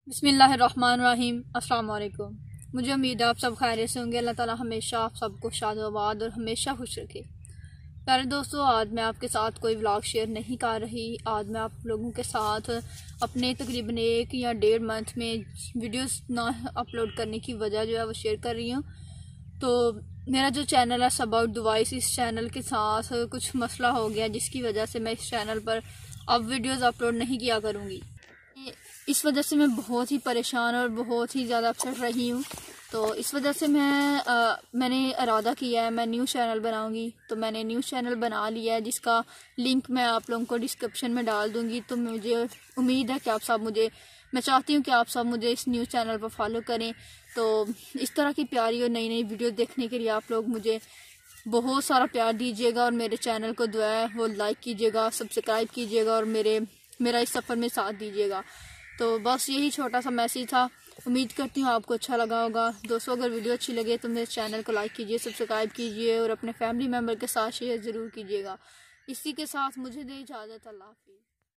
बिस्मिल्लाहिर्रहमानिर्रहीम। अस्सलाम वालेकुम। मुझे उम्मीद है आप सब खैरियत से होंगे। अल्लाह ताला हमेशा आप सबको शादोबाद और हमेशा खुश रखे। प्यारे दोस्तों, आज मैं आपके साथ कोई व्लॉग शेयर नहीं कर रही। आज मैं आप लोगों के साथ अपने तकरीबन 1 या 1.5 मंथ में वीडियोस ना अपलोड करने की वजह जो है वो शेयर कर रही हूँ। तो मेरा जो चैनल है अबाउट दुबई, इस चैनल के साथ कुछ मसला हो गया जिसकी वजह से मैं इस चैनल पर अब वीडियोस अपलोड नहीं किया करूँगी। इस वजह से मैं बहुत ही परेशान और बहुत ही ज़्यादा अपसेट रही हूँ। तो इस वजह से मैंने इरादा किया है मैं न्यू चैनल बनाऊंगी। तो मैंने न्यू चैनल बना लिया है जिसका लिंक मैं आप लोगों को डिस्क्रिप्शन में डाल दूंगी। तो मुझे उम्मीद है कि आप सब मैं चाहती हूँ कि आप सब मुझे इस न्यू चैनल पर फॉलो करें। तो इस तरह की प्यारी और नई नई वीडियो देखने के लिए आप लोग मुझे बहुत सारा प्यार दीजिएगा और मेरे चैनल को जो है वो लाइक कीजिएगा, सब्सक्राइब कीजिएगा और मेरा इस सफ़र में साथ दीजिएगा। तो बस यही छोटा सा मैसेज था। उम्मीद करती हूँ आपको अच्छा लगा होगा। दोस्तों, अगर वीडियो अच्छी लगे तो मेरे चैनल को लाइक कीजिए, सब्सक्राइब कीजिए और अपने फैमिली मेम्बर के साथ शेयर ज़रूर कीजिएगा। इसी के साथ मुझे दे इजाज़त। अल्लाह हाफ़िज़।